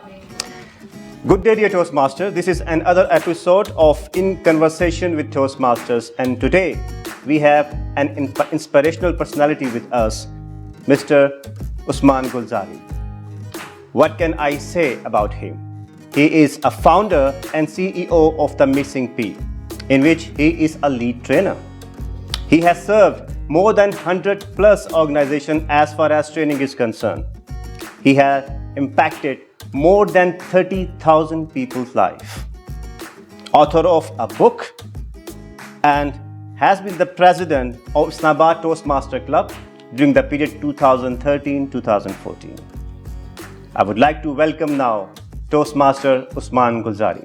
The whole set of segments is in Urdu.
Good day, dear Toastmaster. This is another episode of In Conversation with Toastmasters, and today we have an inspirational personality with us, Mr. Usman Gulzari. What can I say about him? He is a founder and CEO of The Missing P, in which he is a lead trainer. He has served more than 100 plus organizations as far as training is concerned. He has impacted more than 30,000 people's life. Author of a book and has been the president of Islamabad Toastmaster Club during the period 2013-2014. I would like to welcome now Toastmaster Usman Gulzari.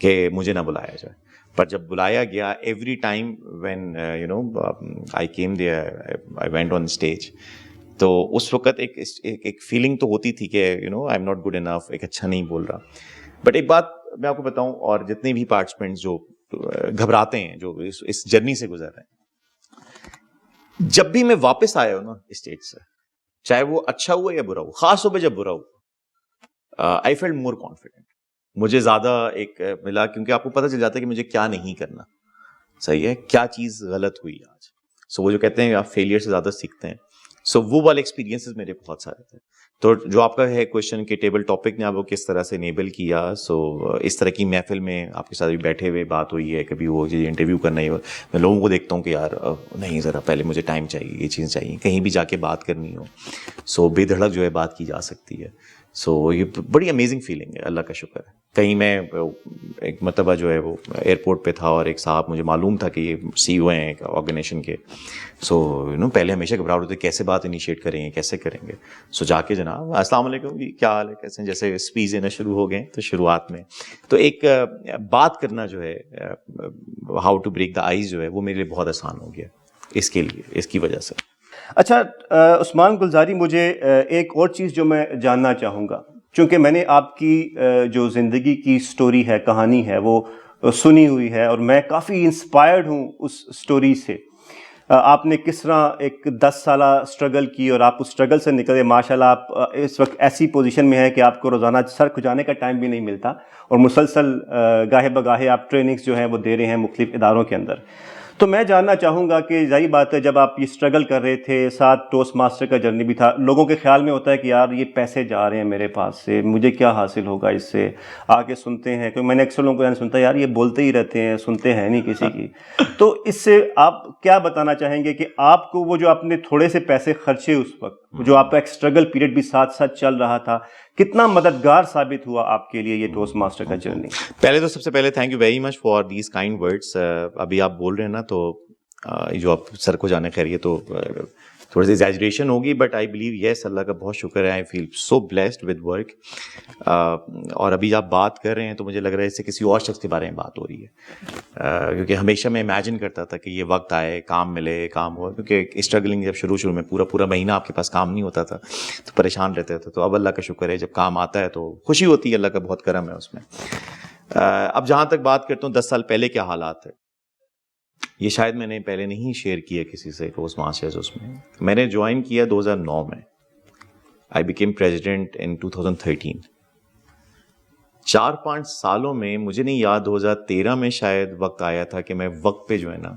کہ مجھے نہ بلایا جائے. پر جب بلایا گیا, every time when I came there, I went on stage, تو اس وقت ایک فیلنگ تو ہوتی تھی کہ I am not good enough, ایک اچھا نہیں بول رہا. بٹ ایک بات میں آپ کو بتاؤں, اور جتنے بھی پارٹیسپینٹس جو گھبراتے ہیں, جو اس جرنی سے گزر رہے ہیں, جب بھی میں واپس آیا ہوں نا اسٹیج سے, چاہے وہ اچھا ہوا یا برا ہو, خاص طور پہ جب برا ہوا, آئی فیلٹ مور کانفیڈنٹ. مجھے زیادہ ایک ملا, کیونکہ آپ کو پتہ چل جاتا ہے کہ مجھے کیا نہیں کرنا, صحیح ہے, کیا چیز غلط ہوئی آج. سو وہ جو کہتے ہیں آپ فیلئر سے زیادہ سیکھتے ہیں, سو وہ والے ایکسپیرینسز میرے بہت سارے تھے. تو جو آپ کا ہے کویشچن کہ ٹیبل ٹاپک نے آپ کو کس طرح سے انیبل کیا, سو اس طرح کی محفل میں آپ کے ساتھ بھی بیٹھے ہوئے بات ہوئی ہے, کبھی وہ انٹرویو کرنا ہی, میں لوگوں کو دیکھتا ہوں کہ یار نہیں, ذرا پہلے مجھے ٹائم چاہیے, یہ چیز چاہیے, کہیں بھی جا کے بات کرنی ہو سو بے دھڑک جو ہے بات کی جا سکتی ہے. سو یہ بڑی امیزنگ فیلنگ ہے, اللہ کا شکر ہے. کہیں میں ایک مرتبہ جو ہے وہ ایئرپورٹ پہ تھا, اور ایک صاحب, مجھے معلوم تھا کہ یہ سی او ہیں ایک آرگنائزیشن کے, سو پہلے ہمیشہ گھبراہٹ ہوتے کیسے بات انیشیٹ کریں گے, کیسے کریں گے. سو جا کے جناب السلام علیکم جی, کیا حال ہے, کیسے, جیسے اسپیچ دینا شروع ہو گئے تو شروعات میں تو ایک بات کرنا جو ہے, how to break the ice جو ہے, وہ میرے لیے بہت آسان ہو گیا اس کے لیے, اس کی وجہ سے. اچھا عثمان گلزاری, مجھے ایک اور چیز جو میں جاننا چاہوں گا, چونکہ میں نے آپ کی جو زندگی کی سٹوری ہے, کہانی ہے, وہ سنی ہوئی ہے, اور میں کافی انسپائرڈ ہوں اس سٹوری سے. آپ نے کس طرح ایک 10 سالہ اسٹرگل کی, اور آپ اس اسٹرگل سے نکلے. ماشاءاللہ آپ اس وقت ایسی پوزیشن میں ہے کہ آپ کو روزانہ سر کھجانے کا ٹائم بھی نہیں ملتا, اور مسلسل گاہے بگاہے آپ ٹریننگز جو ہیں وہ دے رہے ہیں مختلف اداروں کے اندر. تو میں جاننا چاہوں گا کہ ظاہر بات ہے, جب آپ یہ اسٹرگل کر رہے تھے, ساتھ ٹوسٹ ماسٹر کا جرنی بھی تھا, لوگوں کے خیال میں ہوتا ہے کہ یار یہ پیسے جا رہے ہیں میرے پاس سے, مجھے کیا حاصل ہوگا اس سے. آگے سنتے ہیں, کیونکہ میں نے اکثر لوگوں کو سنتا ہے یار یہ بولتے ہی رہتے ہیں, سنتے ہیں نہیں کسی کی. تو اس سے آپ کیا بتانا چاہیں گے کہ آپ کو وہ جو آپ نے تھوڑے سے پیسے خرچے اس وقت, جو آپ کا ایک اسٹرگل پیریڈ بھی ساتھ ساتھ چل رہا تھا, کتنا مددگار ثابت ہوا آپ کے لیے یہ ٹوسٹ ماسٹر کا جرنی؟ پہلے تو سب سے پہلے thank you very much for these kind words. ابھی آپ بول رہے ہیں نا, تو جو آپ سر کو جانے خیریے تو تھوڑی سی ایگزیجریشن ہوگی, بٹ آئی بلیو یس, اللہ کا بہت شکر ہے, آئی فیل سو بلیسڈ ود ورک. اور ابھی آپ بات کر رہے ہیں تو مجھے لگ رہا ہے اس سے کسی اور شخص کے بارے میں بات ہو رہی ہے, کیونکہ ہمیشہ میں امیجن کرتا تھا کہ یہ وقت آئے, کام ملے, کام ہوا, کیونکہ اسٹرگلنگ جب شروع میں پورا مہینہ آپ کے پاس کام نہیں ہوتا تھا تو پریشان رہتے تھے. تو اب اللہ کا شکر ہے, جب کام آتا ہے تو خوشی ہوتی ہے, اللہ کا بہت کرم ہے اس میں. اب جہاں تک بات کرتا ہوں 10 سال پہلے کیا حالات ہے, یہ شاید میں نے پہلے نہیں شیئر کیا کسی سے ٹوسٹ ماسٹرز. اس میں نے جوائن کیا 2009 میں, آئی بیکیم پریزیڈنٹ ان 2013. 4-5 سالوں میں مجھے نہیں یاد, 2013 میں شاید وقت آیا تھا کہ میں وقت پہ جو ہے نا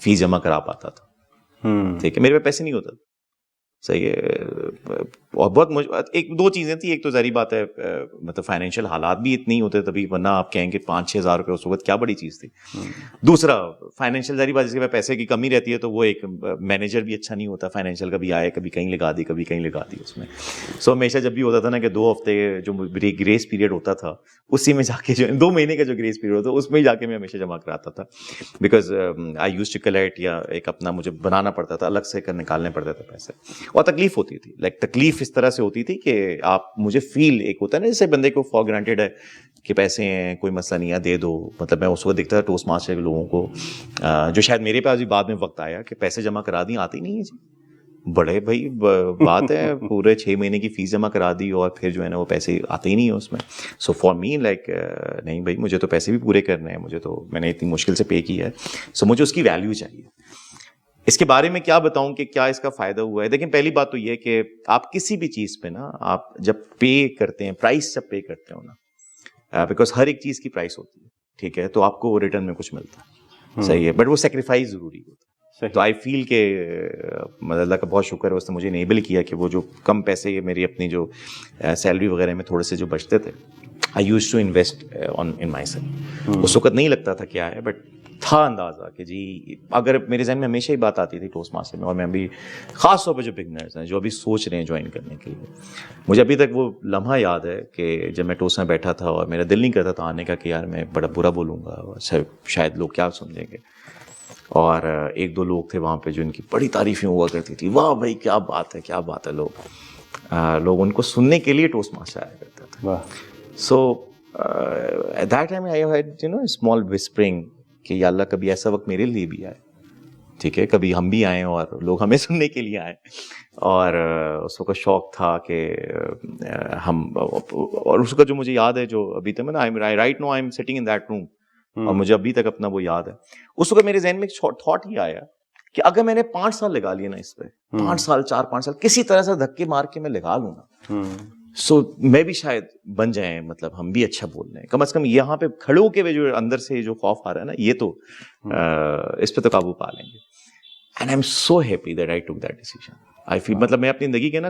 فیس جمع کرا پاتا تھا. ٹھیک ہے, میرے پاس پیسے نہیں ہوتا, صحیح ہے. اور بہت ایک دو چیزیں تھیں, ایک تو ظاہری بات ہے مطلب فائنینشیل حالات بھی اتنے ہی ہوتے تبھی, ورنہ آپ کہیں گے 5-6 ہزار روپے اس وقت کیا بڑی چیز تھی. دوسرا فائنینشیل ظاہری بات, جس کے بعد پیسے کی کمی رہتی ہے تو وہ ایک مینیجر بھی اچھا نہیں ہوتا فائنینشیل, کبھی آئے کبھی کہیں لگا دی, کبھی کہیں لگا دی اس میں. سو ہمیشہ جب بھی ہوتا تھا نا کہ 2 ہفتے جو گریس پیریڈ ہوتا تھا, اسی میں جا کے جو 2 مہینے کا جو گریس پیریڈ ہوتا اس میں ہی جا کے میں ہمیشہ جمع کراتا تھا, because I use to collect, یا ایک اپنا مجھے بنانا پڑتا تھا, الگ سے نکالنے پڑتے تھے پیسے, اور تکلیف ہوتی تھی. لائک تکلیف اس طرح سے ہوتی تھی کہ آپ, مجھے فیل ایک ہوتا ہے نا جیسے بندے کو فار گرانٹیڈ ہے کہ پیسے ہیں, کوئی مسئلہ نہیں ہے, دے دو. مطلب میں اس وقت دیکھتا تھا ٹوسٹ ماسٹر کے لوگوں کو, جو شاید میرے پاس بھی بعد میں وقت آیا کہ پیسے جمع کرا دی, آتے ہی نہیں ہے جی. بڑے بھائی بات ہے, پورے 6 مہینے کی فیس جمع کرا دی اور پھر جو ہے نا وہ پیسے آتے ہی نہیں ہیں اس میں. سو فار می لائک نہیں بھائی, مجھے تو پیسے بھی پورے کرنے ہیں, مجھے تو, میں نے اتنی مشکل سے پے کیا ہے, سو مجھے اس کی ویلیو چاہیے. اس کے بارے میں کیا بتاؤں کہ کیا اس کا فائدہ ہوا ہے. دیکھیں پہلی بات تو یہ ہے کہ آپ کسی بھی چیز پہ نا, آپ جب پے کرتے ہیں, پرائس جب پے کرتے ہو نا, بیکاز ہر ایک چیز کی پرائس ہوتی ہے, ٹھیک ہے, تو آپ کو ریٹرن میں کچھ ملتا ہے, صحیح ہے, بٹ وہ سیکریفائز ضروری ہوتا ہے. تو آئی فیل کہ اللہ کا بہت شکر ہے, اس نے مجھے انیبل کیا کہ وہ جو کم پیسے میری اپنی جو سیلری وغیرہ میں تھوڑے سے جو بچتے تھے, I use to invest in myself. اس وقت نہیں لگتا تھا کیا ہے, بٹ تھا اندازہ کہ جی, اگر میرے ذہن میں ہمیشہ ہی بات آتی تھی ٹوسٹ ماسٹر میں, اور میں ابھی خاص طور پہ جو بگنرز ہیں جو ابھی سوچ رہے ہیں جوائن کرنے کے لیے, مجھے ابھی تک وہ لمحہ یاد ہے کہ جب میں ٹوسٹ میں بیٹھا تھا اور میرا دل نہیں کرتا تھا آنے کا کہ یار میں بڑا برا بولوں گا, شاید لوگ کیا سمجھیں گے. اور 1-2 لوگ تھے وہاں پہ جو ان کی بڑی تعریفیں ہوا کرتی تھی, واہ بھائی کیا بات ہے, کیا بات ہے. لوگ ان کو سننے کے لیے ٹوسٹ ماسٹر آیا کرتا تھا. سو at that time I had a small whispering کہ یا اللہ کبھی ایسا وقت میرے لیے بھی آئے, ٹھیک ہے, کبھی ہم بھی آئیں اور لوگ ہمیں سننے کے لیے آئیں. اور اس وقت شوق تھا کہ ہم, اور اس کا جو مجھے یاد ہے, جو ابھی تک میں right now I am sitting in that room, اور مجھے ابھی تک اپنا وہ یاد ہے. اس وقت میرے ذہن میں ایک تھاٹ یہ آیا کہ اگر میں نے 5 سال لگا لیے نا اس پہ, 5 سال 4-5 سال کسی طرح سے دھکے مار کے میں لگا لوں نا, سو میں بھی شاید بن جائیں, مطلب ہم بھی اچھا بول رہے ہیں, کم از کم یہاں پہ کھڑے ہو کے جو اندر سے جو خوف آ رہا ہے نا, یہ تو اس پہ تو قابو پا لیں گے. And I am so happy that I took that decision. I feel, مطلب میں اپنی زندگی کے نا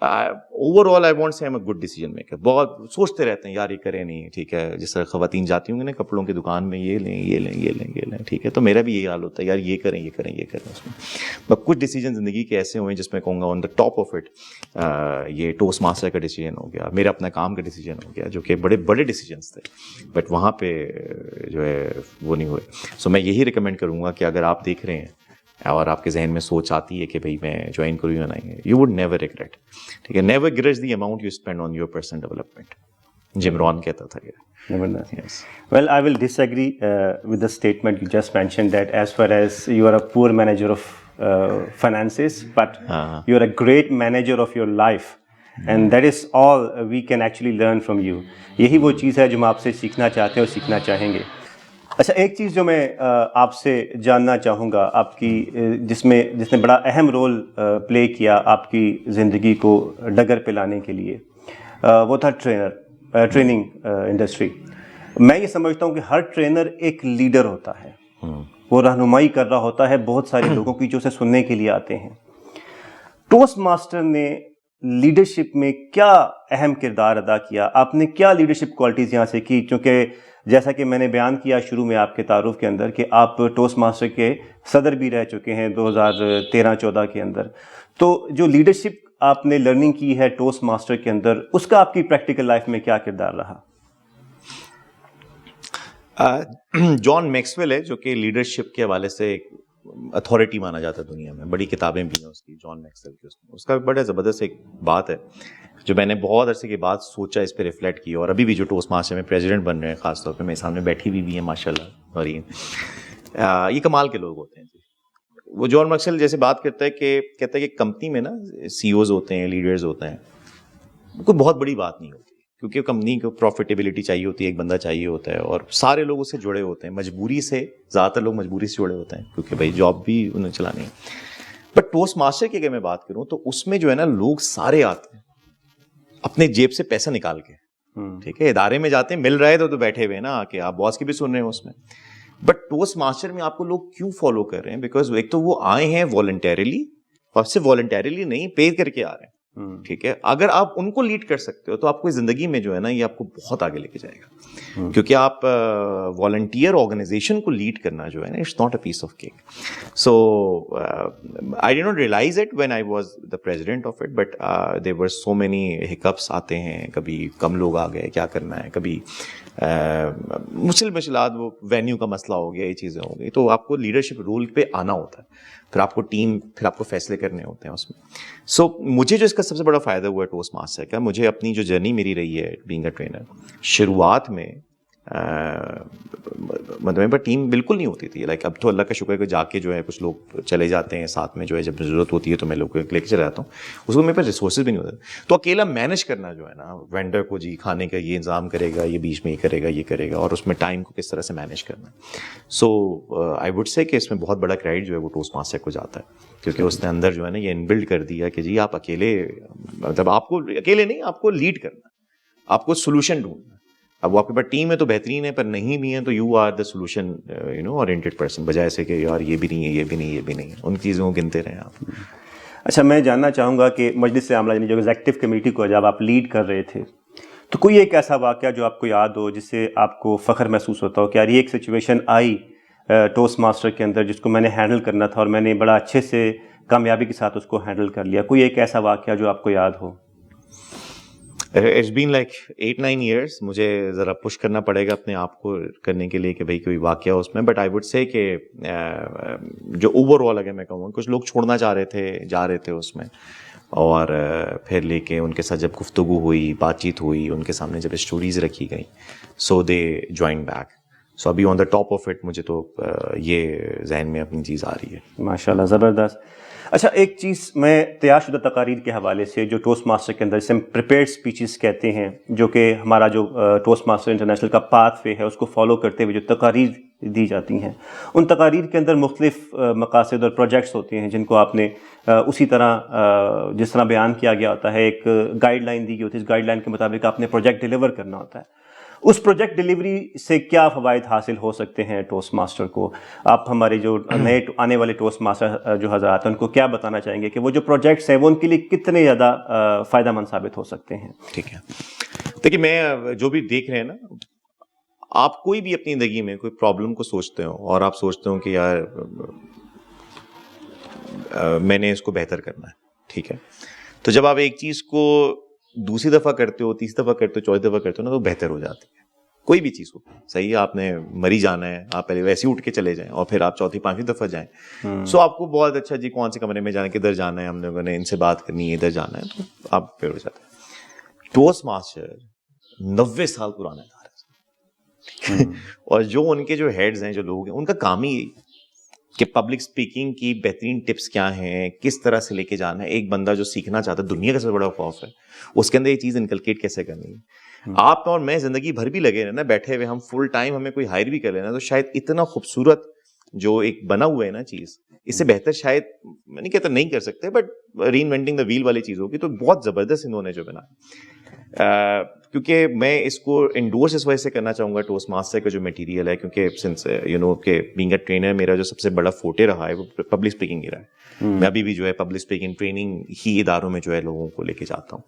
overall I want say am a good decision maker. بہت سوچتے رہتے ہیں یار یہ کریں نہیں, ٹھیک ہے, جس طرح خواتین جاتی ہوں گی نا کپڑوں کی دکان میں, یہ لیں یہ لیں یہ لیں یہ لیں, ٹھیک ہے, تو میرا بھی یہی حال ہوتا ہے یار یہ کریں یہ کریں یہ کریں. اس میں کچھ ڈیسیجن زندگی کے ایسے ہوئے جس میں کہوں گا آن دا ٹاپ آف اٹ یہ ٹوسٹ ماسٹر کا ڈیسیجن ہو گیا, میرا اپنا کام کا ڈیسیجن ہو گیا, جو کہ بڑے بڑے ڈیسیجنس تھے, بٹ وہاں پہ جو ہے وہ نہیں ہوئے. سو میں یہی ریکمینڈ کروں گا کہ اگر آپ دیکھ رہے ہیں اور آپ کے ذہن میں سوچ آتی ہے کہ بھائی میں جوائن کروں یا نہیں, یو وڈ نیور ریگریٹ, ٹھیک ہے, never grudge the amount you spend on your personal development. Jim Rohn کہتا تھا یہ. Well, I will disagree with the statement you just mentioned that as far as you are a poor manager of finances, but you are a great manager of your life, and that is all we can actually learn from you. یہی وہ چیز ہے جو ہم آپ سے سیکھنا چاہتے ہیں اور سیکھنا چاہیں گے. اچھا, ایک چیز جو میں آپ سے جاننا چاہوں گا آپ کی, جس نے بڑا اہم رول پلے کیا آپ کی زندگی کو ڈگر پہ لانے کے لیے, وہ تھا ٹریننگ انڈسٹری. میں یہ سمجھتا ہوں کہ ہر ٹرینر ایک لیڈر ہوتا ہے, وہ رہنمائی کر رہا ہوتا ہے بہت سارے لوگوں کی جو اسے سننے کے لیے آتے ہیں. ٹوسٹ ماسٹر نے لیڈرشپ میں کیا اہم کردار ادا کیا؟ آپ نے کیا لیڈرشپ کوالٹیز یہاں سے کی؟ کیونکہ جیسا کہ میں نے بیان کیا شروع میں آپ کے تعارف کے اندر کہ آپ ٹوسٹ ماسٹر کے صدر بھی رہ چکے ہیں 2013-14 کے اندر, تو جو لیڈرشپ آپ نے لرننگ کی ہے ٹوسٹ ماسٹر کے اندر, اس کا آپ کی پریکٹیکل لائف میں کیا کردار رہا؟ جان میکسویل ہے جو کہ لیڈرشپ کے حوالے سے ایک اتھارٹی مانا جاتا ہے دنیا میں, بڑی کتابیں بھی ہیں اس کی, جان میکسویل کی. اس کا بڑا زبردست ایک بات ہے جو میں نے بہت عرصے کے بعد سوچا, اس پہ ریفلیکٹ کیا, اور ابھی بھی جو ٹوسٹ ماسٹر میں پریزیڈنٹ بن رہے ہیں, خاص طور پہ میرے سامنے بیٹھی ہوئی ہیں ماشاء اللہ, اور یہ کمال کے لوگ ہوتے ہیں. وہ جان میکسویل جیسے بات کرتا ہے کہ کہتا ہے کہ کمپنی میں نا سی اوز ہوتے ہیں, لیڈرز ہوتے ہیں, کوئی بہت بڑی بات نہیں ہوتی, کیونکہ کمپنی کو پروفیٹیبلٹی چاہیے ہوتی ہے, ایک بندہ چاہیے ہوتا ہے, اور سارے لوگ اس سے جڑے ہوتے ہیں مجبوری سے, زیادہ تر لوگ مجبوری سے جڑے ہوتے ہیں کیونکہ بھائی جاب بھی انہیں چلانی ہے. بٹ ٹوسٹ ماسٹر کی اگر میں بات کروں تو اس میں جو ہے نا لوگ سارے آتے ہیں اپنے جیب سے پیسہ نکال کے, ٹھیک ہے, ادارے میں جاتے ہیں, مل رہے تو بیٹھے ہوئے نا کہ آپ باس کی بھی سن رہے ہیں اس میں. بٹ ٹوسٹ ماسٹر میں آپ کو لوگ کیوں فالو کر رہے ہیں؟ بیکاز ایک تو وہ آئے ہیں والنٹیرلی, اور صرف والنٹیرلی نہیں, پے کر کے آ رہے ہیں, ٹھیک ہے. اگر آپ ان کو لیڈ کر سکتے ہو تو آپ کو زندگی میں جو ہے نا یہ آپ کو بہت آگے لے کے جائے گا, کیونکہ آپ والنٹیئر آرگنائزیشن کو لیڈ کرنا جو ہے نا, it's not a piece of cake. So I did not realize it when I was the president of it, but there were so many hiccups آتے ہیں, کبھی کم لوگ آ گئے, کیا کرنا ہے, کبھی مشکلات, وہ وینیو کا مسئلہ ہو گیا, یہ چیزیں ہو گئی. تو آپ کو لیڈرشپ رول پہ آنا ہوتا ہے, پھر آپ کو ٹیم, پھر آپ کو فیصلے کرنے ہوتے ہیں اس میں. سو مجھے جو اس کا سب سے بڑا فائدہ ہوا ہے ٹوسٹ ماسٹر کا, مجھے اپنی جو جرنی میری رہی ہے بینگ اے ٹرینر, شروعات میں مطلب ٹیم بالکل نہیں ہوتی تھی. لائک اب تو اللہ کا شکر ہے کہ جا کے جو ہے کچھ لوگ چلے جاتے ہیں ساتھ میں, جو ہے جب ضرورت ہوتی ہے تو میں لوگ کو لے کے چلا جاتا ہوں. اس کو میرے پاس ریسورسز بھی نہیں ہوتے, تو اکیلا مینیج کرنا جو ہے نا, وینڈر کو جی کھانے کا یہ انتظام کرے گا, یہ بیچ میں یہ کرے گا, یہ کرے گا, اور اس میں ٹائم کو کس طرح سے مینیج کرنا. سو آئی وڈ سے کہ اس میں بہت بڑا کریڈٹ جو ہے وہ ٹوسٹ ماسٹر کو جاتا ہے, کیونکہ اس نے اندر جو ہے نا یہ انبلڈ کر دیا کہ جی آپ اکیلے, مطلب آپ کو اکیلے نہیں, آپ کو لیڈ کرنا, آپ کو سولوشن ڈھونڈنا. اب وہ آپ کے پاس ٹیم ہے تو بہترین ہے, پر نہیں بھی ہے تو you are the solution oriented person, بجائے سے کہ یار یہ بھی نہیں ہے, یہ بھی نہیں, یہ بھی نہیں ہے, ان چیزوں کو گنتے رہیں آپ. اچھا, میں جاننا چاہوں گا کہ مجلس عاملہ یعنی جو ایگزیکٹو کمیٹی کو جب آپ لیڈ کر رہے تھے تو کوئی ایک ایسا واقعہ جو آپ کو یاد ہو جس سے آپ کو فخر محسوس ہوتا ہو کہ یار یہ ایک سچویشن آئی ٹوسٹ ماسٹر کے اندر جس کو میں نے ہینڈل کرنا تھا اور میں نے بڑا اچھے سے کامیابی کے ساتھ اس کو ہینڈل کر لیا؟ کوئی ایک ایسا واقعہ جو آپ کو یاد ہو. It's been like 8-9 years. مجھے ذرا پش کرنا پڑے گا اپنے آپ کو کرنے کے لیے کہ بھائی کوئی واقعہ اس میں. بٹ آئی وڈ سے کہ جو اوور آل اگر میں کہوں, کچھ لوگ چھوڑنا چاہ رہے تھے, جا رہے تھے اس میں, اور پھر لے کے ان کے ساتھ جب گفتگو ہوئی, بات چیت ہوئی, ان کے سامنے جب اسٹوریز رکھی گئیں, سو دے جوائن بیک. سو ابھی on the top of it مجھے تو یہ ذہن میں اپنی چیز آ رہی ہے. ماشاء اللہ, زبردست. اچھا, ایک چیز میں تیار شدہ تقاریر کے حوالے سے جو ٹوسٹ ماسٹر کے اندر اسے ہم پریپیئرڈ اسپیچز کہتے ہیں, جو کہ ہمارا جو ٹوسٹ ماسٹر انٹرنیشنل کا پاتھ وے ہے اس کو فالو کرتے ہوئے جو تقاریر دی جاتی ہیں, ان تقاریر کے اندر مختلف مقاصد اور پروجیکٹس ہوتے ہیں جن کو آپ نے اسی طرح جس طرح بیان کیا گیا ہوتا ہے, ایک گائیڈ لائن دی گئی ہوتی ہے, اس گائیڈ لائن کے مطابق آپ نے پروجیکٹ ڈیلیور کرنا ہوتا ہے. اس پروجیکٹ ڈیلیوری سے کیا فوائد حاصل ہو سکتے ہیں ٹوسٹ ماسٹر کو؟ آپ ہمارے جو نئے آنے والے ٹوسٹ ماسٹر جو حضرات ہیں ان کو کیا بتانا چاہیں گے کہ وہ جو پروجیکٹس ہیں وہ ان کے لیے کتنے زیادہ فائدہ مند ثابت ہو سکتے ہیں؟ ٹھیک ہے, دیکھیے میں جو بھی دیکھ رہے ہیں نا, آپ کوئی بھی اپنی زندگی میں کوئی پرابلم کو سوچتے ہو اور آپ سوچتے ہو کہ یار میں نے اس کو بہتر کرنا ہے, ٹھیک ہے, تو جب آپ ایک چیز کو دوسری دفعہ کرتے ہو, تیسری دفعہ کرتے ہو, چوتھی دفعہ کرتے ہو نا, تو بہتر ہو جاتی ہے. کوئی بھی چیز ہو, صحیح ہے, آپ نے مری جانا ہے, آپ پہلے ویسے ہی اٹھ کے چلے جائیں اور پھر آپ چوتھی پانچویں دفعہ جائیں, سو آپ کو بہت اچھا جی کون سے کمرے میں جانا, کدھر جانا ہے, ہم لوگوں نے ان سے بات کرنی ہے, ادھر جانا ہے, تو آپ پھر ہو جاتا ہے. ٹوسٹ ماسٹر 90 سال پرانا ہے, اور جو ان کے جو ہیڈز ہیں, جو لوگ ہیں, ان کا کام ہی کہ پبلک اسپیکنگ کی بہترین ٹپس کیا ہیں, کس طرح سے لے کے جانا ہے. ایک بندہ جو سیکھنا چاہتا ہے, دنیا کا سب سے بڑا خوف ہے, اس کے اندر یہ چیز انکلکیٹ کیسے کرنی ہے. آپ اور میں زندگی بھر بھی لگے رہنا بیٹھے ہوئے, ہم فل ٹائم ہمیں کوئی ہائر بھی کر لینا, تو شاید اتنا خوبصورت جو ایک بنا ہوا ہے نا چیز, اس سے بہتر شاید میں نہیں کہتا نہیں کر سکتے, but reinventing the wheel والی چیز ہوگی. تو بہت زبردست انہوں نے جو بنا, کیونکہ میں اس کو انڈورس اس وجہ سے کرنا چاہوں گا ٹوسٹ ماسٹر کا جو میٹیریل ہے, کیونکہ سنس یو نو کہ بینگ اے ٹرینر میرا جو سب سے بڑا فوٹے رہا ہے وہ پبلک اسپیکنگ ہی رہا ہے. میں ابھی بھی جو ہے پبلک اسپیکنگ ٹریننگ ہی اداروں میں جو ہے لوگوں کو لے کے جاتا ہوں,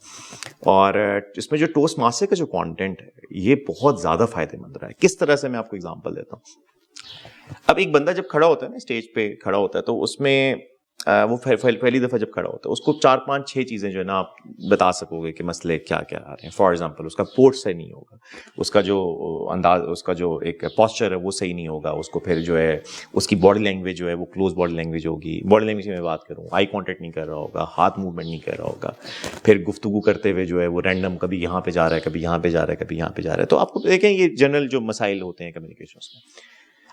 اور اس میں جو ٹوسٹ ماسٹر کا جو کانٹینٹ ہے یہ بہت زیادہ فائدہ مند رہا ہے. کس طرح سے, میں آپ کو ایگزامپل دیتا ہوں. اب ایک بندہ جب کھڑا ہوتا ہے نا, اسٹیج پہ کھڑا ہوتا ہے, تو اس میں وہ پہلی دفعہ جب کھڑا ہوتا ہے, اس کو 4-5-6 چیزیں جو ہے نا آپ بتا سکو گے کہ مسئلے کیا کیا آ رہے ہیں. فار ایگزامپل, اس کا پورٹ صحیح نہیں ہوگا, اس کا جو انداز, اس کا جو ایک پوسچر ہے وہ صحیح نہیں ہوگا, اس کو پھر جو ہے اس کی باڈی لینگویج جو ہے وہ کلوز باڈی لینگویج ہوگی. باڈی لینگویج میں بات کروں, آئی کانٹیکٹ نہیں کر رہا ہوگا, ہاتھ موومنٹ نہیں کر رہا ہوگا, پھر گفتگو کرتے ہوئے جو ہے وہ رینڈم کبھی یہاں پہ جا رہا ہے, کبھی یہاں پہ جا رہا ہے, کبھی یہاں پہ جا رہا ہے. تو آپ کو دیکھیں یہ جنرل جو مسائل ہوتے ہیں کمیونیکیشن میں.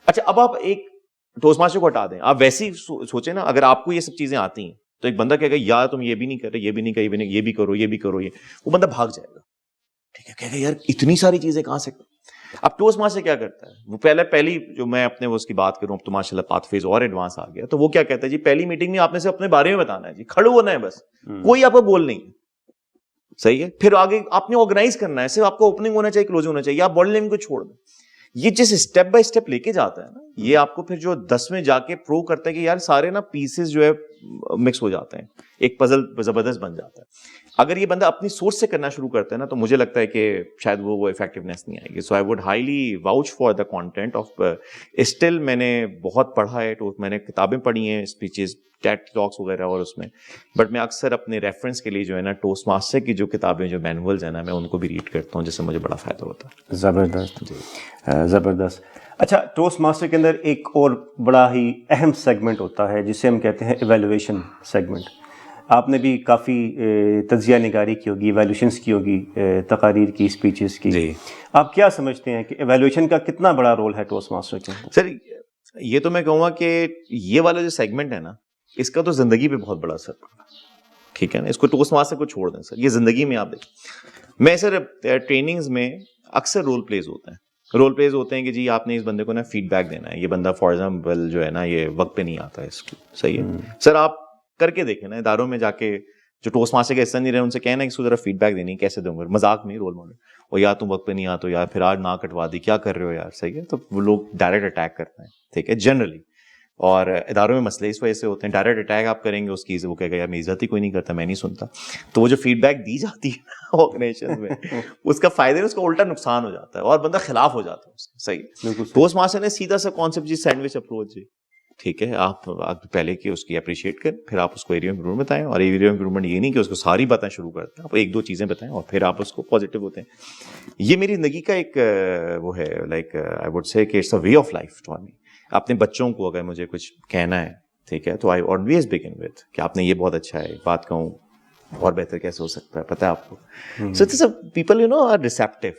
اچھا, اب آپ ایک ٹوسٹ ماسٹر کو ہٹا دیں, آپ ویسے ہی سوچیں نا, اگر آپ کو یہ سب چیزیں آتی ہیں تو ایک بندہ کہے گا یار تم یہ بھی نہیں کر رہے, یہ بھی نہیں کہی, یہ بھی کرو, یہ بھی کرو, یہ, وہ بندہ بھاگ جائے گا. ٹھیک ہے, کہے گا یار اتنی ساری چیزیں کہاں سے. اب ٹوسٹ ماسٹر کیا کرتا ہے, وہ پہلی جو میں اپنے اس کی بات کروں, اب تو ماشاء اللہ پاتھ فیز اور ایڈوانس آ گیا, تو وہ کیا کہتا ہے جی پہلی میٹنگ میں آپ نے سے اپنے بارے میں بتانا ہے, جی کھڑے ہونا ہے بس, کوئی آپ کو گول نہیں ہے, صحیح ہے. پھر آگے آپ نے آرگنائز کرنا ہے, صرف آپ کو اوپننگ ہونا چاہیے, کلوزنگ ہونا چاہیے, آپ باڈی لینگویج کو چھوڑ دیں. یہ جس اسٹیپ بائی اسٹیپ لے کے جاتا ہے نا, یہ آپ کو پھر جو 10 میں جا کے پروو کرتا ہے کہ یار سارے نا پیسز جو ہے مکس ہو جاتے ہیں, ایک پزل زبردست بن جاتا ہے. اگر یہ بندہ اپنی سوچ سے کرنا شروع کرتا ہے نا, تو مجھے لگتا ہے کہ شاید وہ افیکٹونیس نہیں آئے گی. So I would highly vouch for the content of. Still میں نے بہت پڑھا ہے, تو میں نے کتابیں پڑھی ہیں, اسپیچز, ٹیڈ ٹاکس وغیرہ, اور اس میں, بٹ میں اکثر اپنے ریفرنس کے لیے جو ہے نا ٹوسٹ ماسٹر کی جو کتابیں, جو مینولز ہیں نا, میں ان کو بھی ریڈ کرتا ہوں, جس سے مجھے بڑا فائدہ ہوتا ہے. زبردست, زبردست. اچھا, ٹوسٹ ماسٹر کے اندر ایک اور بڑا ہی اہم سیگمنٹ ہوتا ہے جسے ہم کہتے ہیں ایویلویشن سیگمنٹ. آپ نے بھی کافی تجزیہ نگاری کی ہوگی, ایویلویشنس کی ہوگی, تقاریر کی, اسپیچز کی. جی, آپ کیا سمجھتے ہیں کہ ایویلویشن کا کتنا بڑا رول ہے ٹوسٹ ماسٹر کے اندر؟ سر یہ تو میں کہوں گا کہ یہ والا جو سیگمنٹ ہے نا, اس کا تو زندگی پہ بہت بڑا اثر پڑا. ٹھیک ہے نا, اس کو ٹوسٹ ماسٹر کو چھوڑ دیں سر, یہ زندگی میں آپ دیکھیں. میں سر ٹریننگز میں اکثر رول پلیز ہوتے ہیں کہ جی آپ نے اس بندے کو نا فیڈ بیک دینا ہے, یہ بندہ فار ایگزامپل جو ہے نا یہ وقت پہ نہیں آتا ہے اس کو, صحیح ہے سر, آپ کر کے دیکھیں نا اداروں میں جا کے, جو ٹوسٹ ماسٹر کا حصہ نہیں رہے ان سے کہنا ہے کہ اس کو ذرا فیڈ بیک دینی, کیسے دوں گا, مذاق میں رول ماڈل, اور یار تم وقت پہ نہیں آتے ہو یار, پھر آج نہ کٹوا دی, کیا کر رہے ہو یار, صحیح ہے. تو وہ لوگ ڈائریکٹ اٹیک کرتے ہیں, ٹھیک ہے, جنرلی, اور اداروں میں مسئلے اس وجہ سے ہوتے ہیں. ڈائریکٹ اٹیک آپ کریں گے اس کی, وہ کہے گا یار میری عزت ہی کوئی نہیں کرتا, میں نہیں سنتا. تو وہ جو فیڈ بیک دی جاتی ہے آرگنائزیشن میں, اس کا فائدہ نہیں, اس کا الٹا نقصان ہو جاتا ہے, اور بندہ خلاف ہو جاتا ہے اس کا. صحیح. ٹوسٹ ماسٹر نے سیدھا سا کانسیپٹ جی سینڈوچ اپروچ, جی ٹھیک ہے, آپ پہلے کہ اس کی اپریشیٹ کریں, پھر آپ اس کو ایریا آف امپروومنٹ بتائیں. اور ایریا آف امپروومنٹ یہ نہیں کہ اس کو ساری باتیں شروع کرتے ہیں, آپ 1-2 چیزیں بتائیں اور پھر آپ اس کو پازیٹیو ہوتے ہیں. یہ میری زندگی کا ایک وہ ہے, لائک آئی وڈ سے کہ it's a way of life to me. اپنے بچوں کو اگر مجھے کچھ کہنا ہے, ٹھیک ہے, تو آئی آلویز بگن وتھ کہ آپ نے یہ بہت اچھا ہے, بات کہوں اور بہتر کیسے ہو سکتا ہے, پتہ ہے آپ کو. So it's people are receptive.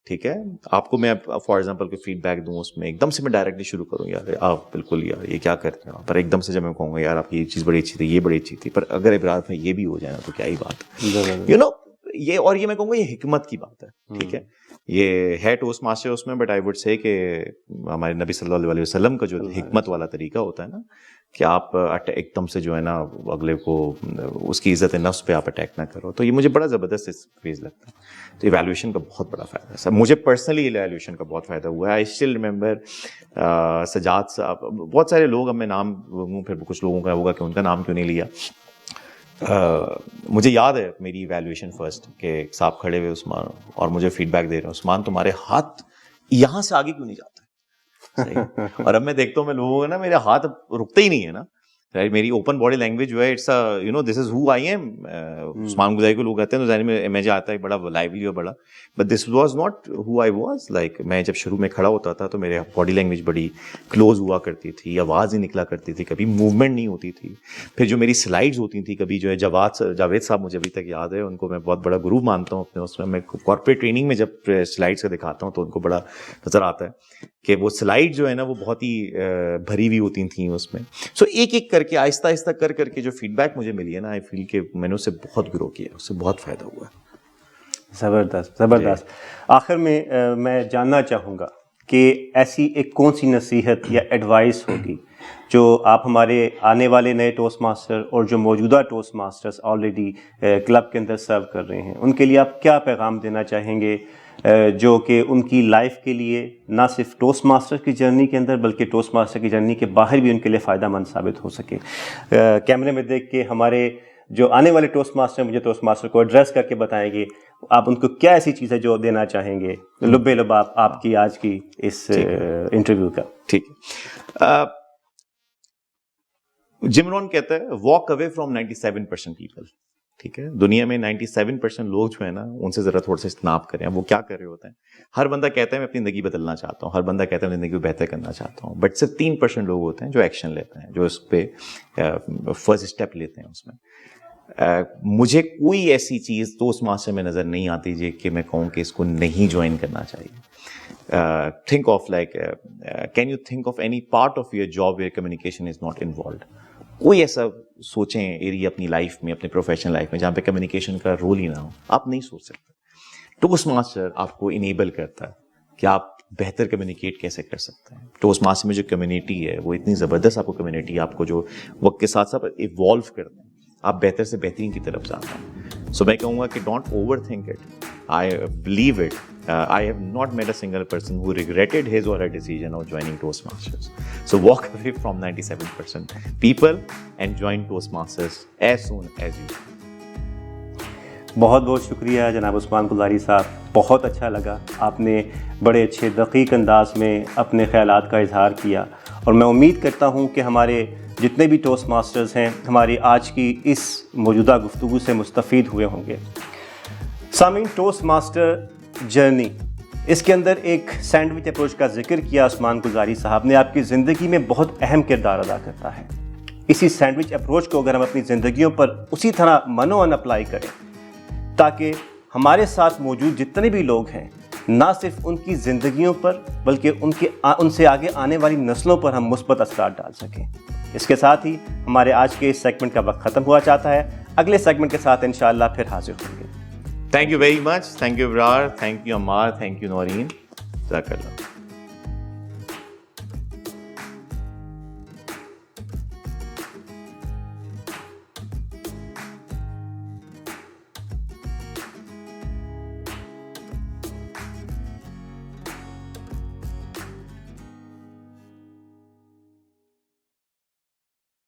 ٹھیک ہے, آپ کو میں فار ایگزامپل کوئی فیڈ بیک دوں, اس میں ایک دم سے میں ڈائریکٹلی شروع کروں, یار آپ بالکل یار یہ کیا کرتے ہیں, پر ایک دم سے جب میں کہوں گا یار آپ کی یہ چیز بڑی اچھی تھی, یہ بڑی اچھی تھی, پر اگر ابراز میں یہ بھی ہو جائے نا تو کیا ہی بات, یہ. اور یہ میں کہوں گا یہ حکمت کی بات ہے. ٹھیک ہے, یہ ہے ٹوسٹ ماسٹر اس میں, بٹ آئی وڈ سے کہ ہمارے نبی صلی اللہ علیہ وسلم کا جو حکمت والا طریقہ ہوتا ہے نا, کہ آپ ایک دم سے جو ہے نا اگلے کو اس کی عزت نفس پہ آپ اٹیک نہ کرو, تو یہ مجھے بڑا زبردست فیز لگتا ہے. تو ایویلویشن کا بہت بڑا فائدہ ہے سر, مجھے پرسنلی ایویلویشن کا بہت فائدہ ہوا ہے. آئی اسٹل ریمبر سجاد صاحب, بہت سارے لوگ, اب میں نام پھر کچھ لوگوں کا ہوگا کہ ان کا نام کیوں نہیں لیا. مجھے یاد ہے میری ایویلویشن فرسٹ کہ صاحب کھڑے ہوئے عثمان, اور مجھے فیڈ بیک دے رہے ہیں, عثمان تمہارے ہاتھ یہاں سے آگے کیوں نہیں جاتا. اور اب میں دیکھتا ہوں میں لوگوں کو نا میرے ہاتھ رکتے ہی نہیں ہے نا, میری اوپن باڈی لینگویج جو ہے it's this is who I am. عثمان گزائی کو لوگ کہتے ہیں تو ذہن میں امیج آتا ہے بڑا لائولی اور بڑا, but this was not who I was. Like میں جب شروع میں کھڑا ہوتا تھا تو میرے باڈی لینگویج بڑی کلوز ہوا کرتی تھی, آواز ہی نکلا کرتی تھی, کبھی موومنٹ نہیں ہوتی تھی. پھر جو میری سلائڈز ہوتی تھیں, کبھی جو ہے جاوید صاحب مجھے ابھی تک یاد ہے, ان کو میں بہت بڑا گرو مانتا ہوں اپنے. اس میں کارپوریٹ ٹریننگ میں جب سلائڈس کا دکھاتا ہوں تو ان کو بڑا نظر آتا ہے کہ وہ سلائڈ جو ہے نا وہ بہت ہی بھری ہوئی ہوتی تھیں اس میں. سو ایک ایک کر کے آہستہ آہستہ کر کے جو فیڈ بیک مجھے ملی ہے نا, آئی فیل کہ میں نے اس سے بہت گرو کیا, اس سے بہت فائدہ ہوا ہے. زبردست زبردست. آخر میں جاننا چاہوں گا کہ ایسی ایک کون سی نصیحت یا ایڈوائس ہوگی جو آپ ہمارے آنے والے نئے ٹوسٹ ماسٹر اور جو موجودہ ٹوسٹ ماسٹرز آلریڈی کلب کے اندر سرو کر رہے ہیں, ان کے لیے آپ کیا پیغام دینا چاہیں گے جو کہ ان کی لائف کے لیے نہ صرف ٹوسٹ ماسٹر کی جرنی کے اندر بلکہ ٹوسٹ ماسٹر کی جرنی کے باہر بھی ان کے لیے فائدہ مند ثابت ہو سکے؟ کیمرے میں دیکھ کے ہمارے جو آنے والے ٹوسٹ ماسٹر مجھے ٹوسٹ ماسٹر کو ایڈریس کر کے بتائیں گے, آپ ان کو کیا ایسی چیز ہے جو دینا چاہیں گے لب لباب آپ کی آج کی اس انٹرویو کا؟ ٹھیک ہے, جم رون کہتا ہے واک اوے فرام 97% پیپل. ٹھیک ہے, دنیا میں 97% لوگ جو ہے نا ان سے ذرا تھوڑا سا اجتناب کریں. وہ کیا کر رہے ہوتے ہیں, ہر بندہ کہتا ہے میں اپنی زندگی بدلنا چاہتا ہوں, ہر بندہ کہتا ہے میں زندگی کو بہتر کرنا چاہتا ہوں, بٹ صرف 3% لوگ ہوتے ہیں جو ایکشن لیتے ہیں, جو اس پہ فرسٹ اسٹیپ لیتے ہیں. اس میں مجھے کوئی ایسی چیز ٹوسٹ ماسٹر میں نظر نہیں آتی جی کہ میں کہوں کہ اس کو نہیں جوائن کرنا چاہیے. Think of like can you think of any part of your job where communication is not involved. کوئی ایسا سوچیں ایریا اپنی لائف میں, اپنے پروفیشنل لائف میں جہاں پہ کمیونیکیشن کا رول ہی نہ ہو. آپ نہیں سوچ سکتے. ٹوسٹ ماسٹر آپ کو انیبل کرتا ہے کہ آپ بہتر کمیونیکیٹ کیسے کر سکتے ہیں. ٹوسٹ ماسٹر میں جو کمیونٹی ہے وہ اتنی زبردست آپ کو کمیونٹی, آپ کو جو وقت کے ساتھ ساتھ ایوالو کرتے ہیں, آپ بہتر سے بہترین کی طرف جاتے ہیں. سو میں کہوں گا کہ don't over think it. I believe it. I have not met a single person who regretted his or her decision of joining Toastmasters. So walk away from 97% people and join Toastmasters as soon as you can. بہت بہت شکریہ جناب عثمان گلزاری صاحب, بہت اچھا لگا. آپ نے بڑے اچھے دقیق انداز میں اپنے خیالات کا اظہار کیا, اور میں امید کرتا ہوں کہ ہمارے جتنے بھی ٹوسٹ ماسٹرز ہیں ہماری آج کی اس موجودہ گفتگو سے مستفید ہوئے ہوں گے. سامعین, ٹوسٹ ماسٹر جرنی, اس کے اندر ایک سینڈوچ اپروچ کا ذکر کیا عثمان گلزاری صاحب نے, آپ کی زندگی میں بہت اہم کردار ادا کرتا ہے. اسی سینڈوچ اپروچ کو اگر ہم اپنی زندگیوں پر اسی طرح منوان اپلائی کریں تاکہ ہمارے ساتھ موجود جتنے بھی لوگ ہیں نہ صرف ان کی زندگیوں پر بلکہ ان سے آگے آنے والی نسلوں پر ہم مثبت اثرات ڈال سکیں. اس کے ساتھ ہی ہمارے آج کے اس سیگمنٹ کا وقت ختم ہوا چاہتا ہے. اگلے سیگمنٹ کے ساتھ انشاءاللہ پھر حاضر ہوں گے. Thank you very much. Thank you, Ibrar. Thank you, Ammar. Thank you, Noreen. Jazakallah.